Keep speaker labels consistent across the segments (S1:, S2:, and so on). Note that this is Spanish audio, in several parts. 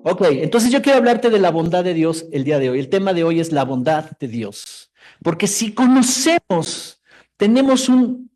S1: Ok, entonces yo quiero hablarte de la bondad de Dios el día de hoy. El tema de hoy es la bondad de Dios. Porque si conocemos, tenemos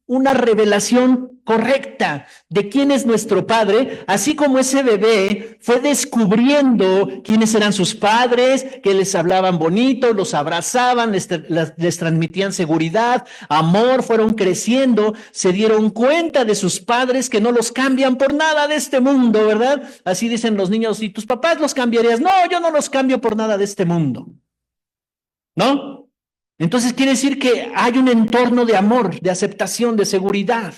S1: una revelación correcta de quién es nuestro Padre, así como ese bebé fue descubriendo quiénes eran sus padres, que les hablaban bonito, los abrazaban, les transmitían seguridad, amor, fueron creciendo, se dieron cuenta de sus padres que no los cambian por nada de este mundo, ¿verdad? Así dicen los niños, ¿y tus papás los cambiarías? No, yo no los cambio por nada de este mundo, ¿no? Entonces quiere decir que hay un entorno de amor, de aceptación, de seguridad.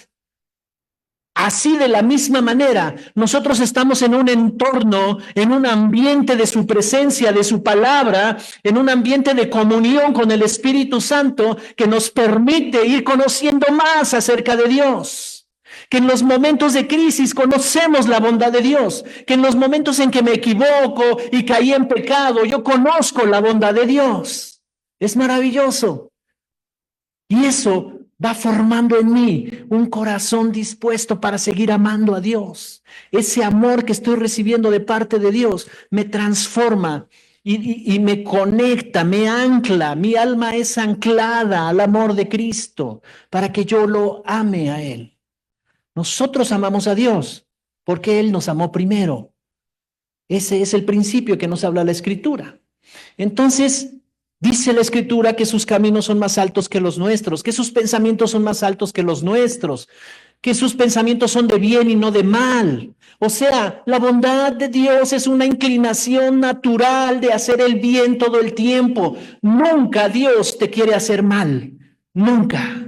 S1: Así de la misma manera, nosotros estamos en un entorno, en un ambiente de su presencia, de su palabra, en un ambiente de comunión con el Espíritu Santo que nos permite ir conociendo más acerca de Dios. Que en los momentos de crisis conocemos la bondad de Dios, que en los momentos en que me equivoco y caí en pecado, yo conozco la bondad de Dios. Es maravilloso. Y eso va formando en mí un corazón dispuesto para seguir amando a Dios. Ese amor que estoy recibiendo de parte de Dios me transforma y me conecta, me ancla. Mi alma es anclada al amor de Cristo para que yo lo ame a Él. Nosotros amamos a Dios porque Él nos amó primero. Ese es el principio que nos habla la Escritura. Entonces, dice la Escritura que sus caminos son más altos que los nuestros, que sus pensamientos son más altos que los nuestros, que sus pensamientos son de bien y no de mal. O sea, la bondad de Dios es una inclinación natural de hacer el bien todo el tiempo. Nunca Dios te quiere hacer mal, nunca.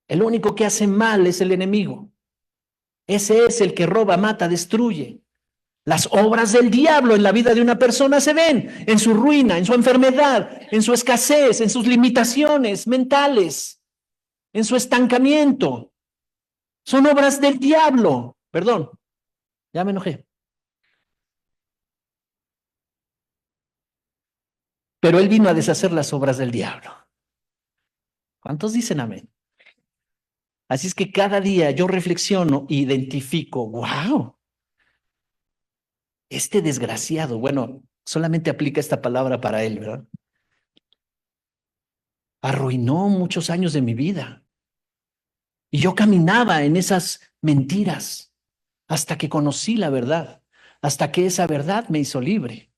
S1: El único que hace mal es el enemigo. Ese es el que roba, mata, destruye. Las obras del diablo en la vida de una persona se ven en su ruina, en su enfermedad, en su escasez, en sus limitaciones mentales, en su estancamiento. Son obras del diablo. Perdón, ya me enojé. Pero él vino a deshacer las obras del diablo. ¿Cuántos dicen amén? Así es que cada día yo reflexiono e identifico, wow, este desgraciado, bueno, solamente aplica esta palabra para él, ¿verdad? Arruinó muchos años de mi vida. Y yo caminaba en esas mentiras hasta que conocí la verdad, hasta que esa verdad me hizo libre.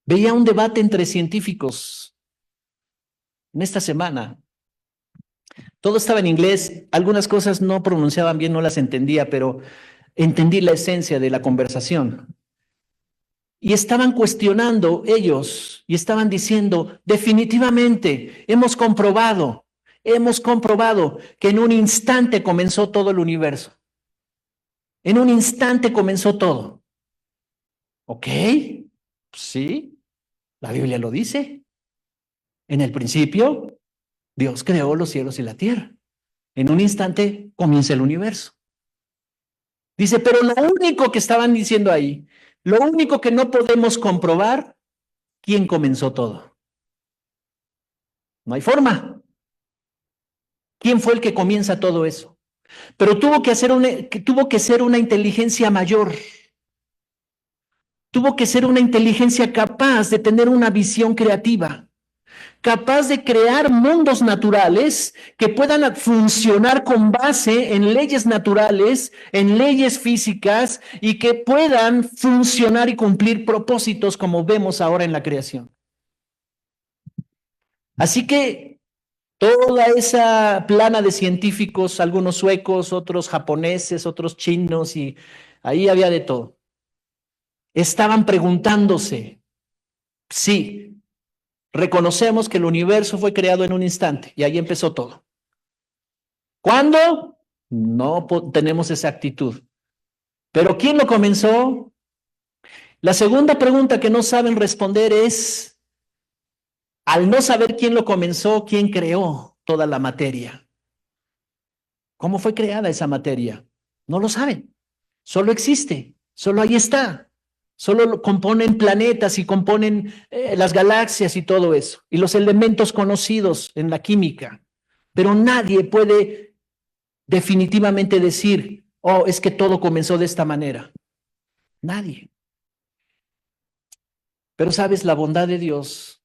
S1: Veía un debate entre científicos en esta semana. Todo estaba en inglés, algunas cosas no pronunciaban bien, no las entendía, pero entendí la esencia de la conversación. Y estaban cuestionando ellos y estaban diciendo, definitivamente hemos comprobado que en un instante comenzó todo el universo. En un instante comenzó todo. ¿Ok? Sí, la Biblia lo dice. En el principio, Dios creó los cielos y la tierra. En un instante comienza el universo. Dice, pero lo único que estaban diciendo ahí, lo único que no podemos comprobar, ¿quién comenzó todo? No hay forma. ¿Quién fue el que comienza todo eso? Pero tuvo que ser una inteligencia mayor. Tuvo que ser una inteligencia capaz de tener una visión creativa, capaz de crear mundos naturales que puedan funcionar con base en leyes naturales, en leyes físicas y que puedan funcionar y cumplir propósitos como vemos ahora en la creación. Así que toda esa plana de científicos, algunos suecos, otros japoneses, otros chinos, y ahí había de todo, estaban preguntándose, sí, reconocemos que el universo fue creado en un instante y ahí empezó todo. ¿Cuándo? No tenemos esa actitud. ¿Pero quién lo comenzó? La segunda pregunta que no saben responder es, al no saber quién lo comenzó, ¿quién creó toda la materia? ¿Cómo fue creada esa materia? No lo saben. Solo existe, solo ahí está. Solo componen planetas y componen las galaxias y todo eso, y los elementos conocidos en la química. Pero nadie puede definitivamente decir, oh, es que todo comenzó de esta manera. Nadie. Pero sabes, la bondad de Dios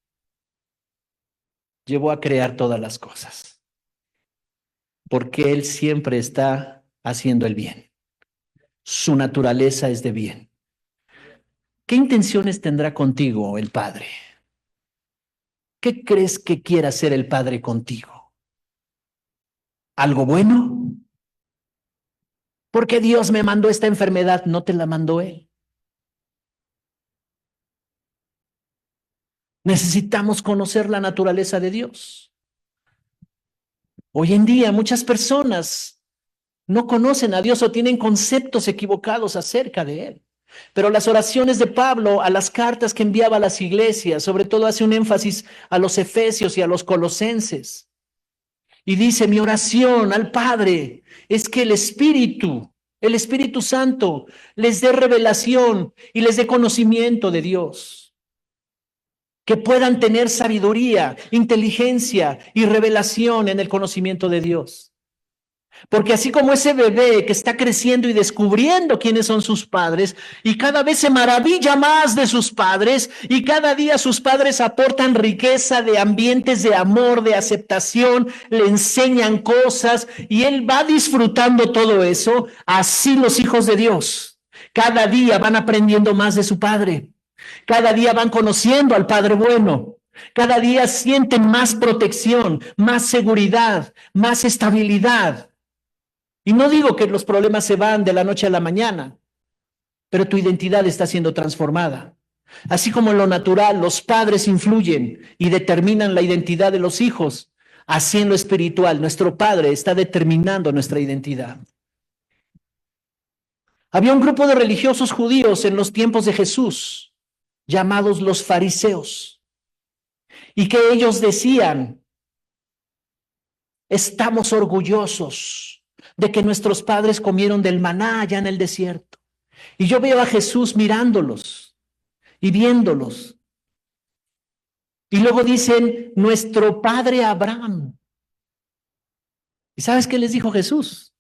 S1: llevó a crear todas las cosas, porque Él siempre está haciendo el bien. Su naturaleza es de bien. ¿Qué intenciones tendrá contigo el Padre? ¿Qué crees que quiera hacer el Padre contigo? ¿Algo bueno? Porque Dios me mandó esta enfermedad, no te la mandó Él. Necesitamos conocer la naturaleza de Dios. Hoy en día muchas personas no conocen a Dios o tienen conceptos equivocados acerca de Él. Pero las oraciones de Pablo a las cartas que enviaba a las iglesias, sobre todo hace un énfasis a los efesios y a los colosenses. Y dice, mi oración al Padre es que el Espíritu Santo, les dé revelación y les dé conocimiento de Dios. Que puedan tener sabiduría, inteligencia y revelación en el conocimiento de Dios. Porque así como ese bebé que está creciendo y descubriendo quiénes son sus padres y cada vez se maravilla más de sus padres y cada día sus padres aportan riqueza de ambientes de amor, de aceptación, le enseñan cosas y él va disfrutando todo eso, así los hijos de Dios cada día van aprendiendo más de su Padre, cada día van conociendo al Padre bueno. Cada día sienten más protección, más seguridad, más estabilidad. Y no digo que los problemas se van de la noche a la mañana, pero tu identidad está siendo transformada. Así como en lo natural, los padres influyen y determinan la identidad de los hijos, así en lo espiritual, nuestro Padre está determinando nuestra identidad. Había un grupo de religiosos judíos en los tiempos de Jesús, llamados los fariseos, y que ellos decían, estamos orgullosos de que nuestros padres comieron del maná allá en el desierto. Y yo veo a Jesús mirándolos y viéndolos. Y luego dicen, nuestro padre Abraham. ¿Y sabes qué les dijo Jesús?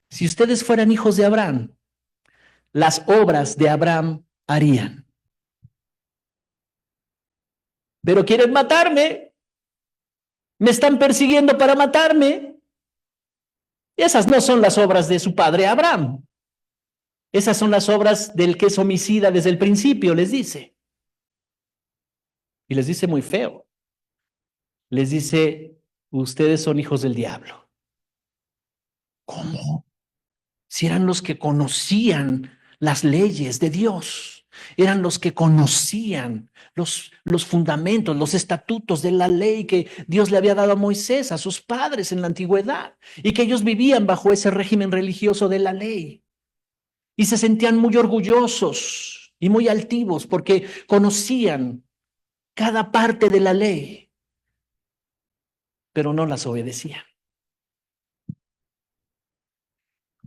S1: Si ustedes fueran hijos de Abraham, las obras de Abraham harían. Pero quieren matarme. Me están persiguiendo para matarme. Esas no son las obras de su padre Abraham. Esas son las obras del que es homicida desde el principio, les dice. Y les dice muy feo. Les dice, ustedes son hijos del diablo. ¿Cómo? Si eran los que conocían las leyes de Dios, eran los que conocían los fundamentos, los estatutos de la ley que Dios le había dado a Moisés, a sus padres en la antigüedad, y que ellos vivían bajo ese régimen religioso de la ley. Y se sentían muy orgullosos y muy altivos porque conocían cada parte de la ley, pero no las obedecían.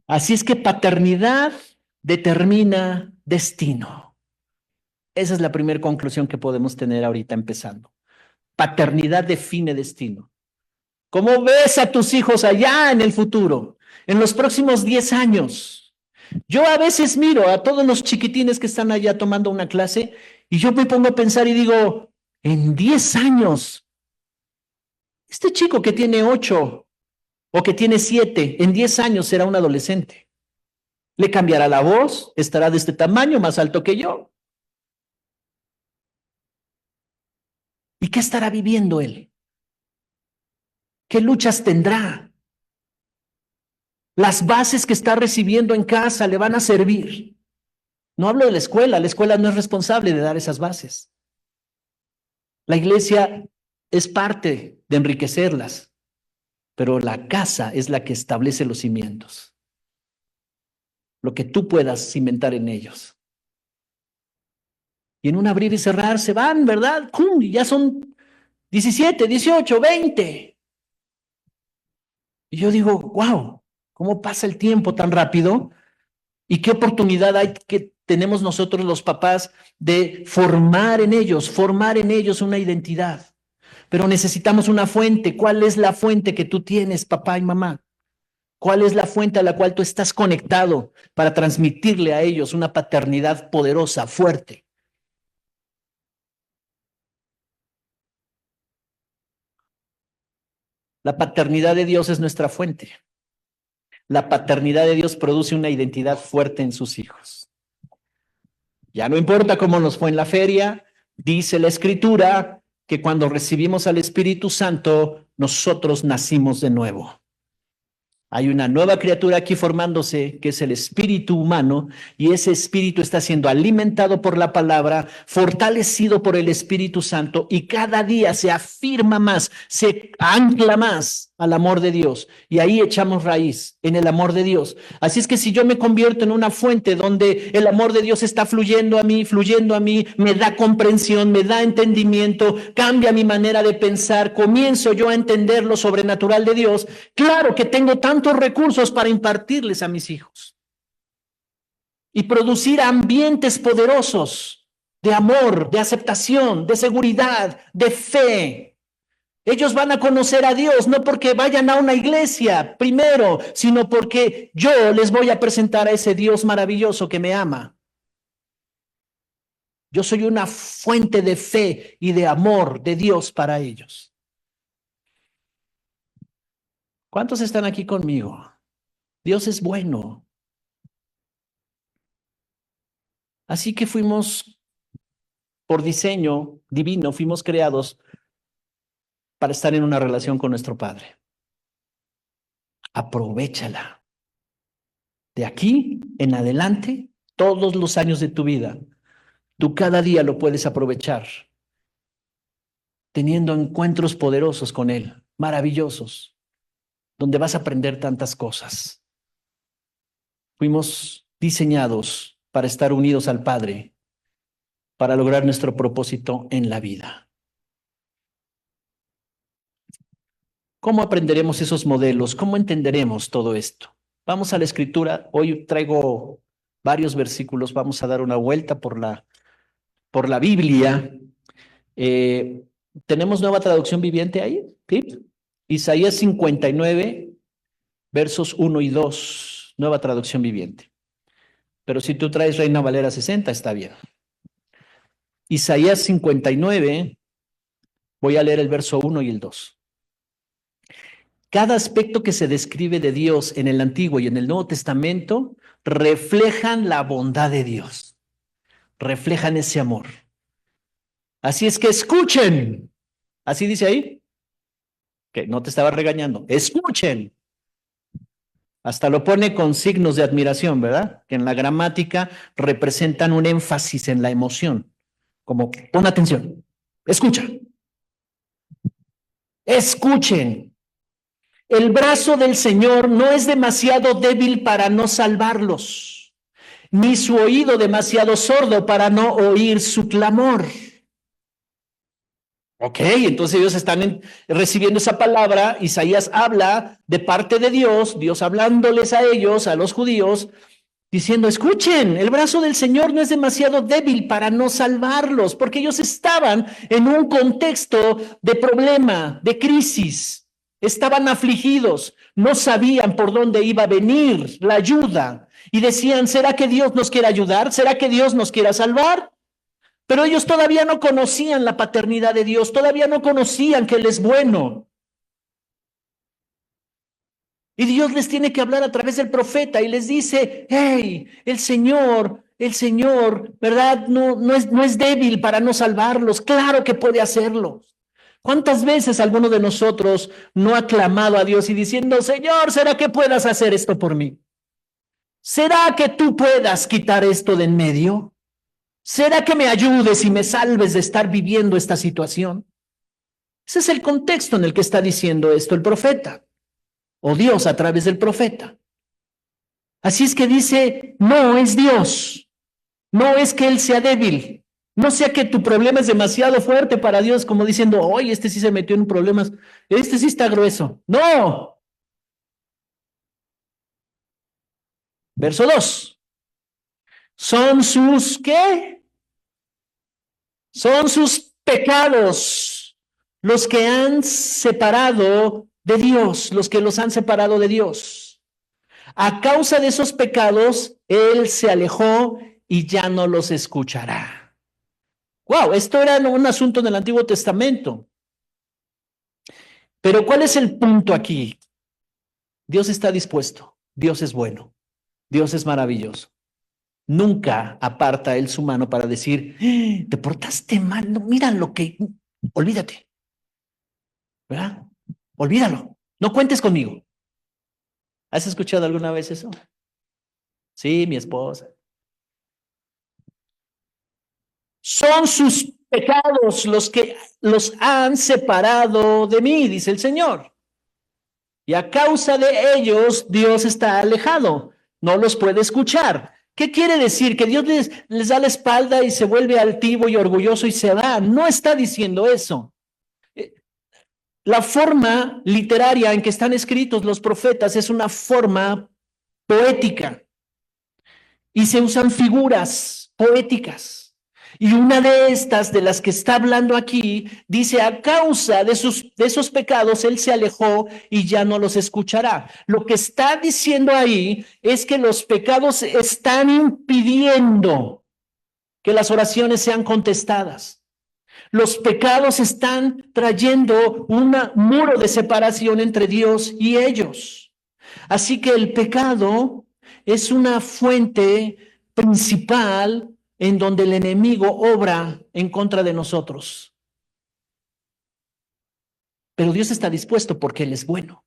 S1: Así es que paternidad determina destino. Esa es la primera conclusión que podemos tener ahorita empezando. Paternidad define destino. ¿Cómo ves a tus hijos allá en el futuro, en los próximos 10 años? Yo a veces miro a todos los chiquitines que están allá tomando una clase y yo me pongo a pensar y digo, en 10 años, este chico que tiene 8 o que tiene 7, en 10 años será un adolescente. Le cambiará la voz, estará de este tamaño, más alto que yo. ¿Y qué estará viviendo él? ¿Qué luchas tendrá? Las bases que está recibiendo en casa le van a servir. No hablo de la escuela no es responsable de dar esas bases. La iglesia es parte de enriquecerlas, pero la casa es la que establece los cimientos. Lo que tú puedas cimentar en ellos. Y en un abrir y cerrar se van, ¿verdad? ¡Pum! Y ya son 17, 18, 20. Y yo digo, wow, ¿cómo pasa el tiempo tan rápido? ¿Y qué oportunidad hay que tenemos nosotros los papás de formar en ellos una identidad? Pero necesitamos una fuente. ¿Cuál es la fuente que tú tienes, papá y mamá? ¿Cuál es la fuente a la cual tú estás conectado para transmitirle a ellos una paternidad poderosa, fuerte? La paternidad de Dios es nuestra fuente. La paternidad de Dios produce una identidad fuerte en sus hijos. Ya no importa cómo nos fue en la feria, dice la Escritura que cuando recibimos al Espíritu Santo, nosotros nacimos de nuevo. Hay una nueva criatura aquí formándose, que es el espíritu humano, y ese espíritu está siendo alimentado por la palabra, fortalecido por el Espíritu Santo, y cada día se afirma más, se ancla más al amor de Dios, y ahí echamos raíz en el amor de Dios. Así es que si yo me convierto en una fuente donde el amor de Dios está fluyendo a mí, me da comprensión, me da entendimiento, cambia mi manera de pensar, comienzo yo a entender lo sobrenatural de Dios, claro que tengo tantos recursos para impartirles a mis hijos y producir ambientes poderosos de amor, de aceptación, de seguridad, de fe. Ellos van a conocer a Dios no porque vayan a una iglesia primero, sino porque yo les voy a presentar a ese Dios maravilloso que me ama. Yo soy una fuente de fe y de amor de Dios para ellos. ¿Cuántos están aquí conmigo? Dios es bueno. Así que fuimos, por diseño divino, fuimos creados para estar en una relación con nuestro Padre. Aprovéchala. De aquí en adelante, todos los años de tu vida, tú cada día lo puedes aprovechar, teniendo encuentros poderosos con Él, maravillosos, donde vas a aprender tantas cosas. Fuimos diseñados para estar unidos al Padre, para lograr nuestro propósito en la vida. ¿Cómo aprenderemos esos modelos? ¿Cómo entenderemos todo esto? Vamos a la Escritura. Hoy traigo varios versículos. Vamos a dar una vuelta por la Biblia. ¿Tenemos nueva traducción viviente ahí? ¿Sí? Isaías 59, versos 1 y 2. Nueva traducción viviente. Pero si tú traes Reina Valera 60, está bien. Isaías 59, voy a leer el verso 1 y el 2. Cada aspecto que se describe de Dios en el Antiguo y en el Nuevo Testamento reflejan la bondad de Dios, reflejan ese amor. Así es que escuchen. ¿Así dice ahí? Que no te estaba regañando. Escuchen. Hasta lo pone con signos de admiración, ¿verdad? Que en la gramática representan un énfasis en la emoción. Como, pon atención. Escucha. Escuchen. El brazo del Señor no es demasiado débil para no salvarlos, ni su oído demasiado sordo para no oír su clamor. Ok, entonces ellos están recibiendo esa palabra. Isaías habla de parte de Dios, Dios hablándoles a ellos, a los judíos, diciendo, escuchen, el brazo del Señor no es demasiado débil para no salvarlos, porque ellos estaban en un contexto de problema, de crisis. Estaban afligidos, no sabían por dónde iba a venir la ayuda y decían, ¿será que Dios nos quiere ayudar? ¿Será que Dios nos quiere salvar? Pero ellos todavía no conocían la paternidad de Dios, todavía no conocían que Él es bueno. Y Dios les tiene que hablar a través del profeta y les dice, hey, el Señor, ¿verdad? No es débil para no salvarlos, claro que puede hacerlo. ¿Cuántas veces alguno de nosotros no ha clamado a Dios y diciendo, Señor, ¿será que puedas hacer esto por mí? ¿Será que tú puedas quitar esto de en medio? ¿Será que me ayudes y me salves de estar viviendo esta situación? Ese es el contexto en el que está diciendo esto el profeta, o Dios a través del profeta. Así es que dice, no es Dios, no es que Él sea débil, no sea que tu problema es demasiado fuerte para Dios, como diciendo, oye, este sí se metió en problemas, este sí está grueso. No. Verso 2. Son sus, ¿qué? Son sus pecados los que han separado de Dios, los que los han separado de Dios. A causa de esos pecados, él se alejó y ya no los escuchará. Wow, esto era un asunto en el Antiguo Testamento. Pero ¿cuál es el punto aquí? Dios está dispuesto, Dios es bueno, Dios es maravilloso. Nunca aparta él su mano para decir, te portaste mal, no, mira lo que, olvídate, ¿verdad? Olvídalo, no cuentes conmigo. ¿Has escuchado alguna vez eso? Sí, mi esposa. Son sus pecados los que los han separado de mí, dice el Señor. Y a causa de ellos, Dios está alejado, no los puede escuchar. ¿Qué quiere decir? ¿Que Dios les da la espalda y se vuelve altivo y orgulloso y se va? No está diciendo eso. La forma literaria en que están escritos los profetas es una forma poética y se usan figuras poéticas. Y una de estas, de las que está hablando aquí, dice, a causa de esos pecados, él se alejó y ya no los escuchará. Lo que está diciendo ahí es que los pecados están impidiendo que las oraciones sean contestadas. Los pecados están trayendo un muro de separación entre Dios y ellos. Así que el pecado es una fuente principal en donde el enemigo obra en contra de nosotros. Pero Dios está dispuesto porque Él es bueno.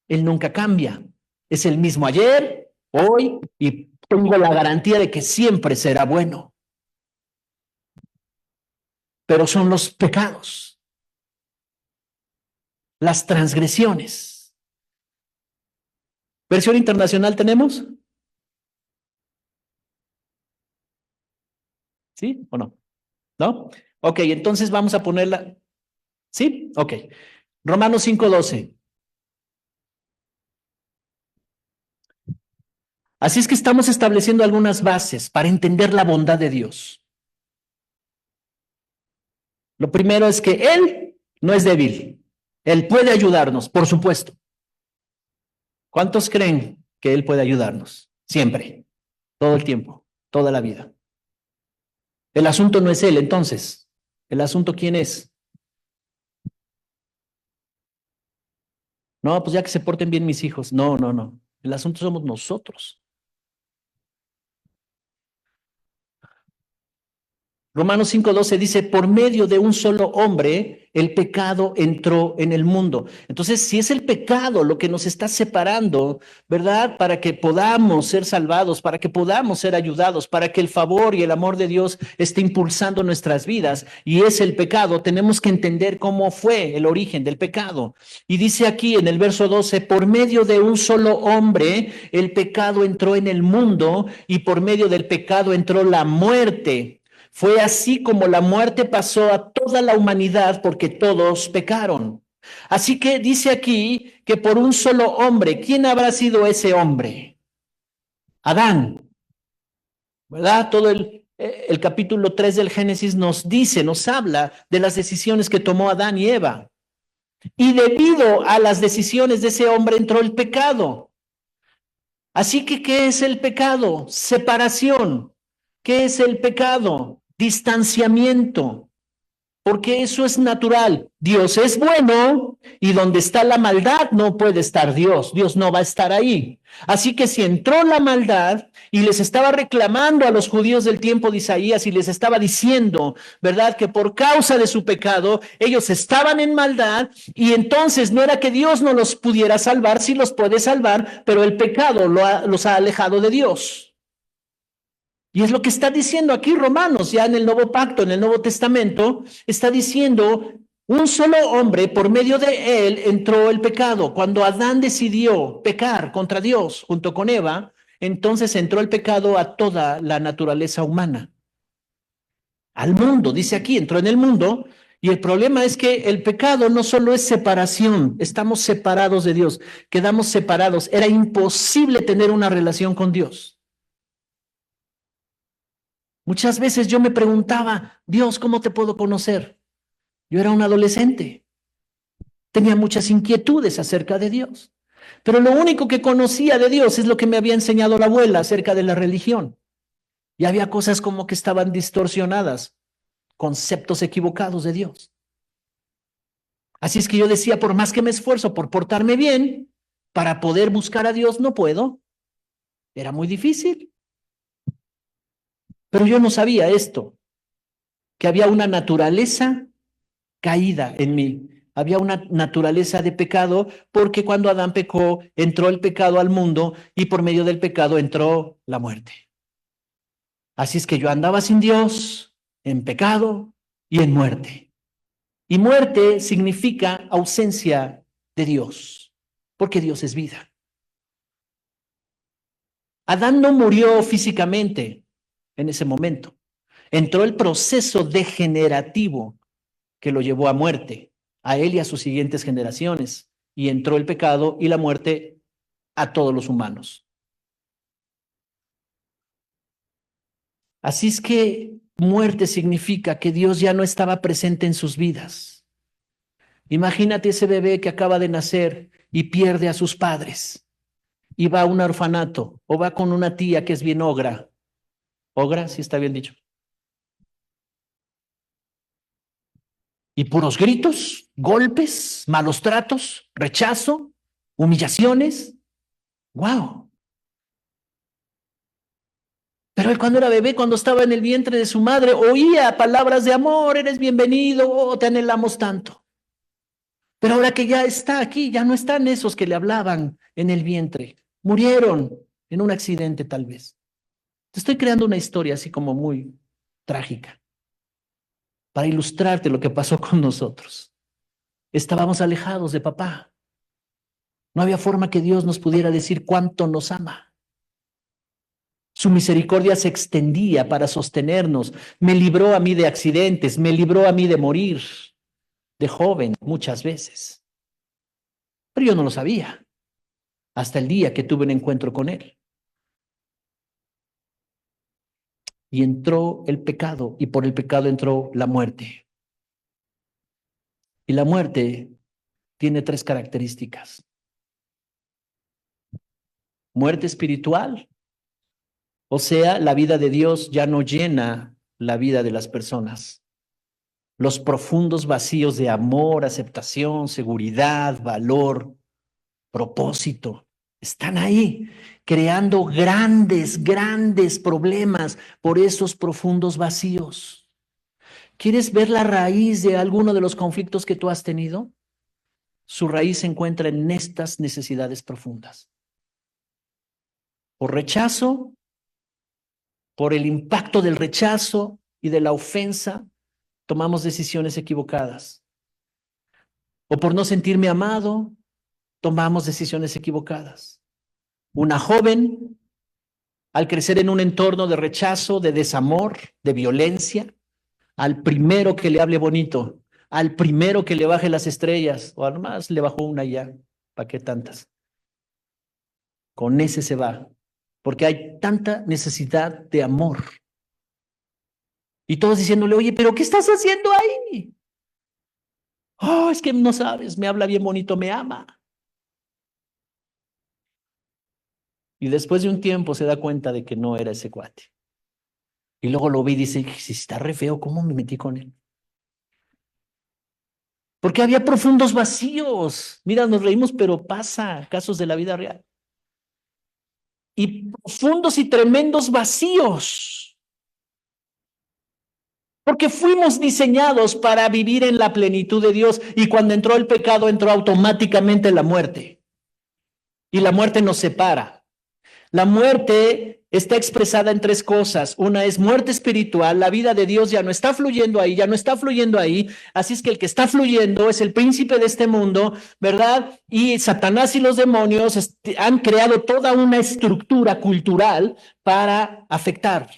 S1: Él nunca cambia. Es el mismo ayer, hoy, y tengo la garantía de que siempre será bueno. Pero son los pecados, las transgresiones. ¿Versión internacional tenemos? ¿Sí o no? ¿No? Ok, entonces vamos a ponerla. ¿Sí? Ok. Romanos 5:12. Así es que estamos estableciendo algunas bases para entender la bondad de Dios. Lo primero es que Él no es débil. Él puede ayudarnos, por supuesto. ¿Cuántos creen que Él puede ayudarnos? Siempre, todo el tiempo, toda la vida. El asunto no es Él, entonces. ¿El asunto quién es? No, pues ya que se porten bien mis hijos. No, no, no. El asunto somos nosotros. Romanos 5:12 dice, por medio de un solo hombre, el pecado entró en el mundo. Entonces, si es el pecado lo que nos está separando, ¿verdad? Para que podamos ser salvados, para que podamos ser ayudados, para que el favor y el amor de Dios esté impulsando nuestras vidas, y es el pecado, tenemos que entender cómo fue el origen del pecado. Y dice aquí en el verso 12, por medio de un solo hombre, el pecado entró en el mundo, y por medio del pecado entró la muerte. Fue así como la muerte pasó a toda la humanidad porque todos pecaron. Así que dice aquí que por un solo hombre, ¿quién habrá sido ese hombre? Adán, ¿verdad? Todo el capítulo 3 del Génesis nos dice, nos habla de las decisiones que tomó Adán y Eva. Y debido a las decisiones de ese hombre entró el pecado. Así que, ¿qué es el pecado? Separación. ¿Qué es el pecado? Distanciamiento. Porque eso es natural. Dios es bueno y donde está la maldad no puede estar Dios. Dios no va a estar ahí. Así que si entró la maldad y les estaba reclamando a los judíos del tiempo de Isaías y les estaba diciendo, ¿verdad? Que por causa de su pecado ellos estaban en maldad y entonces no era que Dios no los pudiera salvar, sí los puede salvar, pero el pecado los ha alejado de Dios. Y es lo que está diciendo aquí Romanos, ya en el Nuevo Pacto, en el Nuevo Testamento, está diciendo, un solo hombre, por medio de él, entró el pecado. Cuando Adán decidió pecar contra Dios junto con Eva, entonces entró el pecado a toda la naturaleza humana. Al mundo, dice aquí, entró en el mundo. Y el problema es que el pecado no solo es separación, estamos separados de Dios, quedamos separados. Era imposible tener una relación con Dios. Muchas veces yo me preguntaba, Dios, ¿cómo te puedo conocer? Yo era un adolescente, tenía muchas inquietudes acerca de Dios. Pero lo único que conocía de Dios es lo que me había enseñado la abuela acerca de la religión. Y había cosas como que estaban distorsionadas, conceptos equivocados de Dios. Así es que yo decía, por más que me esfuerzo por portarme bien, para poder buscar a Dios, no puedo. Era muy difícil. Pero yo no sabía esto, que había una naturaleza caída en mí. Había una naturaleza de pecado porque cuando Adán pecó, entró el pecado al mundo y por medio del pecado entró la muerte. Así es que yo andaba sin Dios, en pecado y en muerte. Y muerte significa ausencia de Dios, porque Dios es vida. Adán no murió físicamente en ese momento. Entró el proceso degenerativo que lo llevó a muerte, a él y a sus siguientes generaciones. Y entró el pecado y la muerte a todos los humanos. Así es que muerte significa que Dios ya no estaba presente en sus vidas. Imagínate ese bebé que acaba de nacer y pierde a sus padres y va a un orfanato o va con una tía que es bien ogra. ¿Ogra? Sí está bien dicho. Y puros gritos, golpes, malos tratos, rechazo, humillaciones. ¡Wow! Pero él cuando era bebé, cuando estaba en el vientre de su madre, oía palabras de amor, eres bienvenido, oh, te anhelamos tanto. Pero ahora que ya está aquí, ya no están esos que le hablaban en el vientre. Murieron en un accidente tal vez. Te estoy creando una historia así como muy trágica para ilustrarte lo que pasó con nosotros. Estábamos alejados de papá. No había forma que Dios nos pudiera decir cuánto nos ama. Su misericordia se extendía para sostenernos. Me libró a mí de accidentes, me libró a mí de morir, de joven muchas veces. Pero yo no lo sabía hasta el día que tuve un encuentro con Él. Y entró el pecado y por el pecado entró la muerte. Y la muerte tiene tres características. Muerte espiritual, o sea, la vida de Dios ya no llena la vida de las personas. Los profundos vacíos de amor, aceptación, seguridad, valor, propósito, están ahí, creando grandes problemas por esos profundos vacíos. ¿Quieres ver la raíz de alguno de los conflictos que tú has tenido? Su raíz se encuentra en estas necesidades profundas. Por rechazo, por el impacto del rechazo y de la ofensa, tomamos decisiones equivocadas. O por no sentirme amado, tomamos decisiones equivocadas. Una joven, al crecer en un entorno de rechazo, de desamor, de violencia, al primero que le hable bonito, al primero que le baje las estrellas, o además le bajó una ya, ¿para qué tantas? Con ese se va, porque hay tanta necesidad de amor. Y todos diciéndole, oye, pero ¿qué estás haciendo ahí? Oh, es que no sabes, me habla bien bonito, me ama. Y después de un tiempo se da cuenta de que no era ese cuate. Y luego lo vi y dice, si está re feo, ¿cómo me metí con él? Porque había profundos vacíos. Mira, nos reímos, pero pasa, casos de la vida real. Y profundos y tremendos vacíos. Porque fuimos diseñados para vivir en la plenitud de Dios y cuando entró el pecado entró automáticamente la muerte. Y la muerte nos separa. La muerte está expresada en tres cosas. Una es muerte espiritual, la vida de Dios ya no está fluyendo ahí, ya no está fluyendo ahí. Así es que el que está fluyendo es el príncipe de este mundo, ¿verdad? Y Satanás y los demonios han creado toda una estructura cultural para afectar,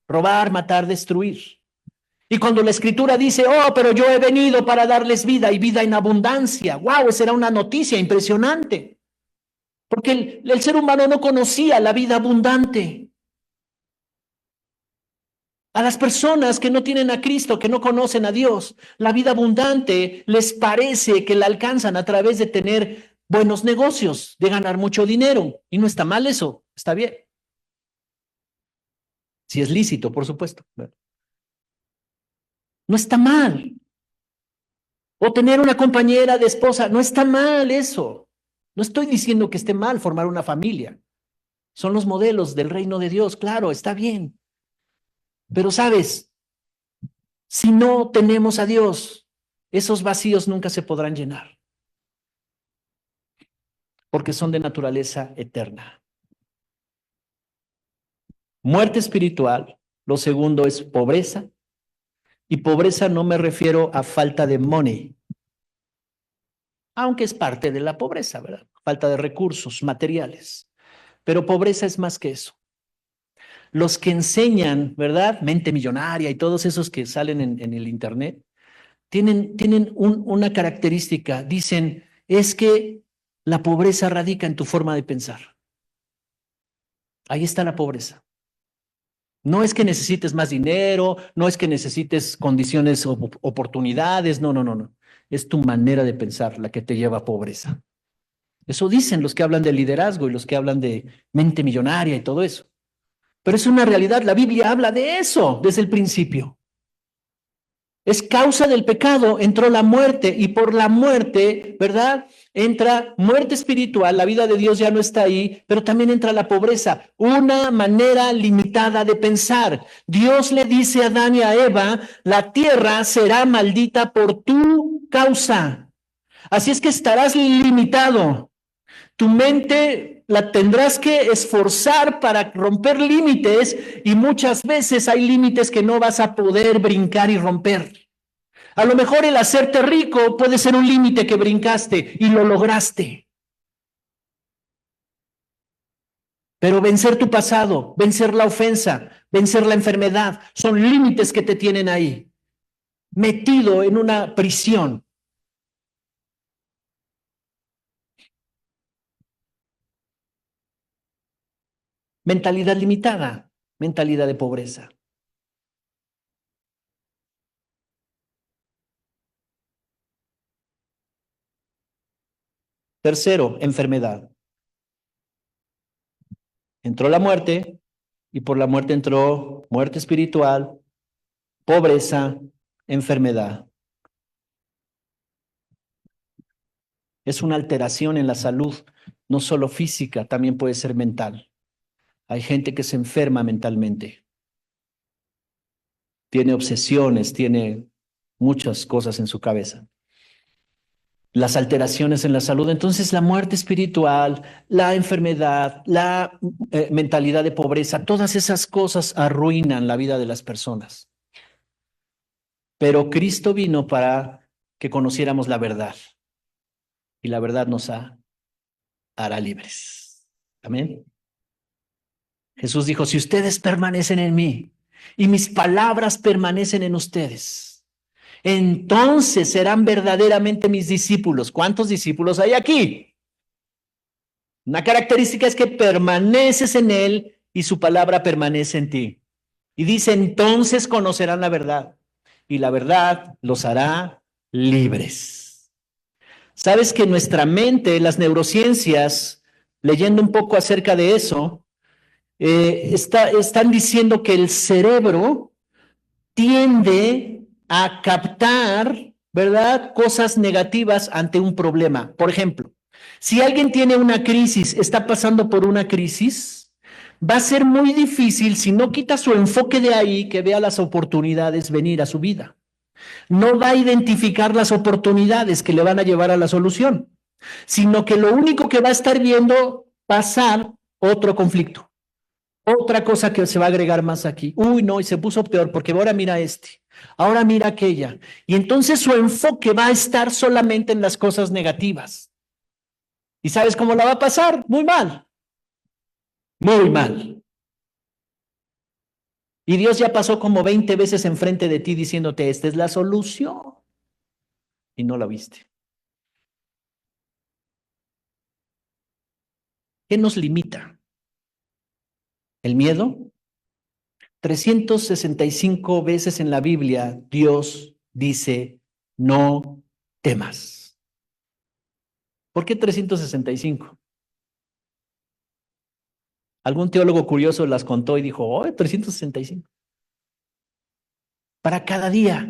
S1: robar, matar, destruir. Y cuando la escritura dice, oh, pero yo he venido para darles vida y vida en abundancia. ¡Wow! Esa era una noticia impresionante. Porque el ser humano no conocía la vida abundante. A las personas que no tienen a Cristo, que no conocen a Dios, la vida abundante les parece que la alcanzan a través de tener buenos negocios, de ganar mucho dinero. Y no está mal eso, está bien. Si es lícito, por supuesto. No está mal. O tener una compañera de esposa, no está mal eso. No estoy diciendo que esté mal formar una familia. Son los modelos del reino de Dios, claro, está bien. Pero sabes, si no tenemos a Dios, esos vacíos nunca se podrán llenar, porque son de naturaleza eterna. Muerte espiritual, lo segundo es pobreza, y pobreza no me refiero a falta de money, aunque es parte de la pobreza, ¿verdad? Falta de recursos materiales, pero pobreza es más que eso. Los que enseñan, ¿verdad? Mente millonaria y todos esos que salen en el internet, tienen una característica, dicen, es que la pobreza radica en tu forma de pensar. Ahí está la pobreza. No es que necesites más dinero, no es que necesites condiciones o oportunidades, no, no, no, no. Es tu manera de pensar la que te lleva a pobreza. Eso dicen los que hablan de liderazgo y los que hablan de mente millonaria y todo eso. Pero es una realidad, la Biblia habla de eso desde el principio. Es causa del pecado, entró la muerte y por la muerte, ¿verdad? Entra muerte espiritual, la vida de Dios ya no está ahí, pero también entra la pobreza, una manera limitada de pensar. Dios le dice a Adán y a Eva, la tierra será maldita por tu causa. Así es que estarás limitado. Tu mente la tendrás que esforzar para romper límites y muchas veces hay límites que no vas a poder brincar y romper. A lo mejor el hacerte rico puede ser un límite que brincaste y lo lograste. Pero vencer tu pasado, vencer la ofensa, vencer la enfermedad, son límites que te tienen ahí, metido en una prisión. Mentalidad limitada, mentalidad de pobreza. Tercero, enfermedad. Entró la muerte y por la muerte entró muerte espiritual, pobreza, enfermedad. Es una alteración en la salud, no solo física, también puede ser mental. Hay gente que se enferma mentalmente, tiene obsesiones, tiene muchas cosas en su cabeza. Las alteraciones en la salud, entonces la muerte espiritual, la enfermedad, la mentalidad de pobreza, todas esas cosas arruinan la vida de las personas. Pero Cristo vino para que conociéramos la verdad y la verdad nos hará libres. Amén. Jesús dijo, si ustedes permanecen en mí y mis palabras permanecen en ustedes, entonces serán verdaderamente mis discípulos. ¿Cuántos discípulos hay aquí? Una característica es que permaneces en él y su palabra permanece en ti. Y dice, entonces conocerán la verdad y la verdad los hará libres. Sabes que nuestra mente, las neurociencias, leyendo un poco acerca de eso, están diciendo que el cerebro tiende a captar, ¿verdad?, cosas negativas ante un problema. Por ejemplo, si alguien tiene una crisis, está pasando por una crisis, va a ser muy difícil, si no quita su enfoque de ahí, que vea las oportunidades venir a su vida. No va a identificar las oportunidades que le van a llevar a la solución, sino que lo único que va a estar viendo pasar otro conflicto. Otra cosa que se va a agregar más aquí. Uy, no, y se puso peor porque ahora mira este, ahora mira aquella. Y entonces su enfoque va a estar solamente en las cosas negativas. ¿Y sabes cómo la va a pasar? Muy mal, muy mal. Y Dios ya pasó como 20 veces enfrente de ti diciéndote, esta es la solución. Y no la viste. ¿Qué nos limita? ¿El miedo? 365 veces en la Biblia Dios dice, no temas. ¿Por qué 365? Algún teólogo curioso las contó y dijo, oh, 365. Para cada día.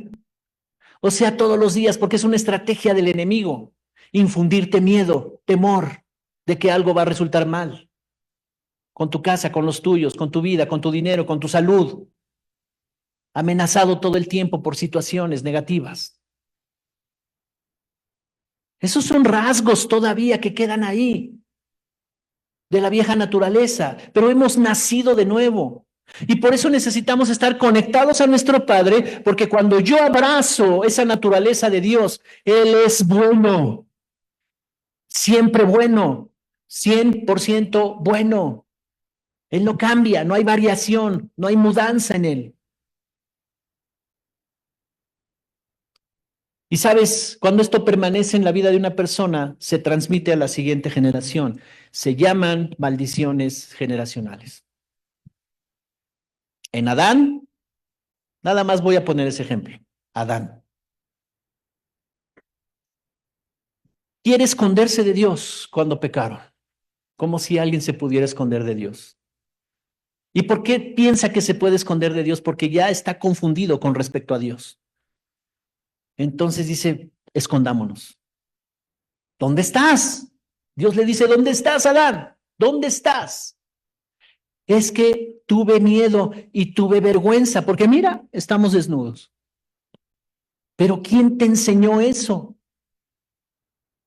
S1: O sea, todos los días, porque es una estrategia del enemigo. Infundirte miedo, temor de que algo va a resultar mal. Con tu casa, con los tuyos, con tu vida, con tu dinero, con tu salud. Amenazado todo el tiempo por situaciones negativas. Esos son rasgos todavía que quedan ahí de la vieja naturaleza, pero hemos nacido de nuevo. Y por eso necesitamos estar conectados a nuestro Padre, porque cuando yo abrazo esa naturaleza de Dios, Él es bueno, siempre bueno, 100% bueno. Él no cambia, no hay variación, no hay mudanza en Él. Y sabes, cuando esto permanece en la vida de una persona, se transmite a la siguiente generación. Se llaman maldiciones generacionales. En Adán, nada más voy a poner ese ejemplo. Adán quiere esconderse de Dios cuando pecaron, como si alguien se pudiera esconder de Dios. ¿Y por qué piensa que se puede esconder de Dios? Porque ya está confundido con respecto a Dios. Entonces dice, escondámonos. ¿Dónde estás? Dios le dice, ¿dónde estás, Adán? ¿Dónde estás? Es que tuve miedo y tuve vergüenza, porque mira, estamos desnudos. Pero ¿quién te enseñó eso?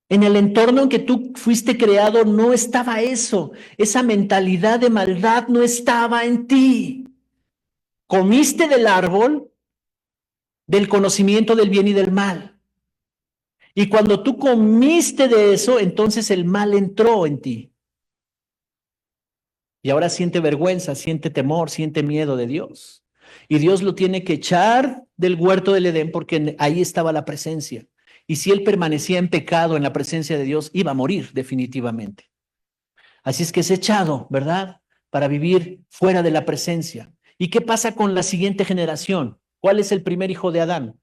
S1: En el entorno en que tú fuiste creado no estaba eso. Esa mentalidad de maldad no estaba en ti. Comiste del árbol del conocimiento del bien y del mal. Y cuando tú comiste de eso, entonces el mal entró en ti. Y ahora siente vergüenza, siente temor, siente miedo de Dios. Y Dios lo tiene que echar del huerto del Edén porque ahí estaba la presencia. Y si él permanecía en pecado en la presencia de Dios, iba a morir definitivamente. Así es que es echado, ¿verdad? Para vivir fuera de la presencia. ¿Y qué pasa con la siguiente generación? ¿Cuál es el primer hijo de Adán?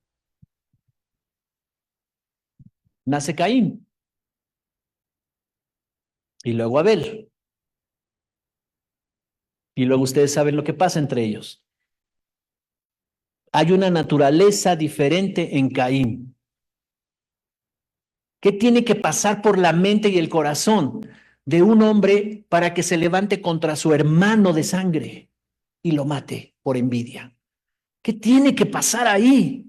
S1: Nace Caín y luego Abel. Y luego ustedes saben lo que pasa entre ellos. Hay una naturaleza diferente en Caín. ¿Qué tiene que pasar por la mente y el corazón de un hombre para que se levante contra su hermano de sangre y lo mate por envidia? ¿Qué tiene que pasar ahí?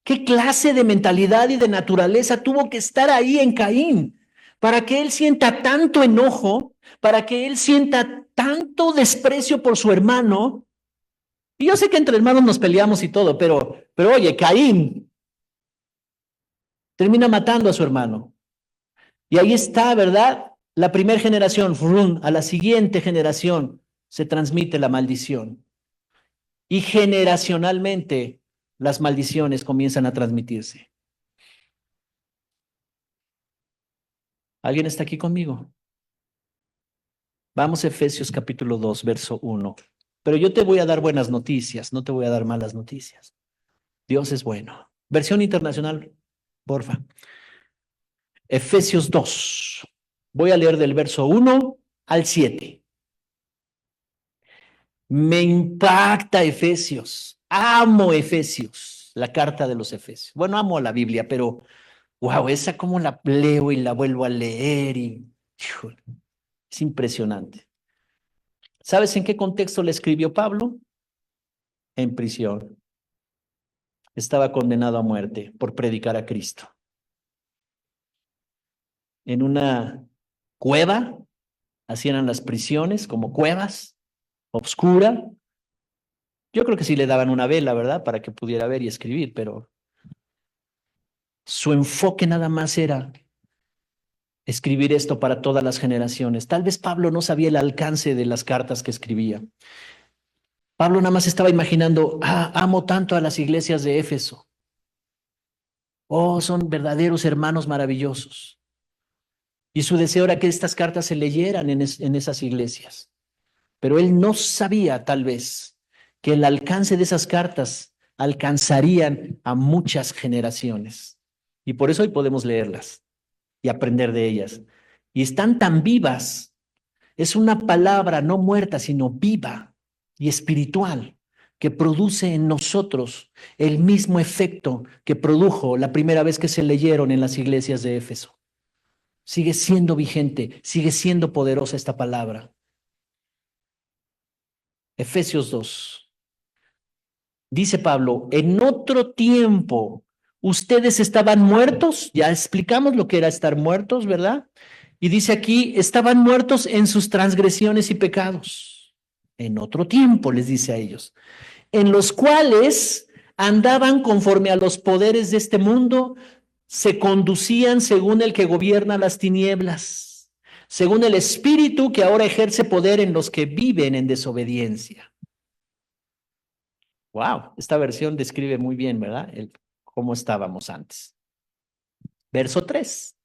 S1: ¿Qué clase de mentalidad y de naturaleza tuvo que estar ahí en Caín para que él sienta tanto enojo, para que él sienta tanto desprecio por su hermano? Y yo sé que entre hermanos nos peleamos y todo, pero oye, Caín termina matando a su hermano. Y ahí está, ¿verdad? La primera generación, a la siguiente generación se transmite la maldición. Y generacionalmente las maldiciones comienzan a transmitirse. ¿Alguien está aquí conmigo? Vamos a Efesios capítulo 2, verso 1. Pero yo te voy a dar buenas noticias, no te voy a dar malas noticias. Dios es bueno. Versión internacional, porfa. Efesios 2. Voy a leer del verso 1 al 7. Me impacta Efesios. Amo Efesios, la carta de los Efesios. Bueno, amo la Biblia, pero wow, esa como la leo y la vuelvo a leer y híjole, es impresionante. ¿Sabes en qué contexto le escribió Pablo? En prisión. Estaba condenado a muerte por predicar a Cristo. En una cueva, así eran las prisiones, como cuevas, obscura. Yo creo que sí le daban una vela, ¿verdad? Para que pudiera ver y escribir, pero su enfoque nada más era escribir esto para todas las generaciones. Tal vez Pablo no sabía el alcance de las cartas que escribía. Pablo nada más estaba imaginando, amo tanto a las iglesias de Éfeso. Oh, son verdaderos hermanos maravillosos. Y su deseo era que estas cartas se leyeran en esas iglesias. Pero él no sabía, tal vez, que el alcance de esas cartas alcanzarían a muchas generaciones. Y por eso hoy podemos leerlas. y aprender de ellas. Y están tan vivas. Es una palabra no muerta, sino viva y espiritual, que produce en nosotros el mismo efecto que produjo la primera vez que se leyeron en las iglesias de Éfeso. Sigue siendo vigente, sigue siendo poderosa esta palabra. Efesios 2. Dice Pablo, en otro tiempo ustedes estaban muertos, ya explicamos lo que era estar muertos, ¿verdad? Y dice aquí, estaban muertos en sus transgresiones y pecados. En otro tiempo, les dice a ellos, en los cuales andaban conforme a los poderes de este mundo, se conducían según el que gobierna las tinieblas, según el espíritu que ahora ejerce poder en los que viven en desobediencia. Wow, esta versión describe muy bien, ¿verdad? Cómo estábamos antes. Verso 3.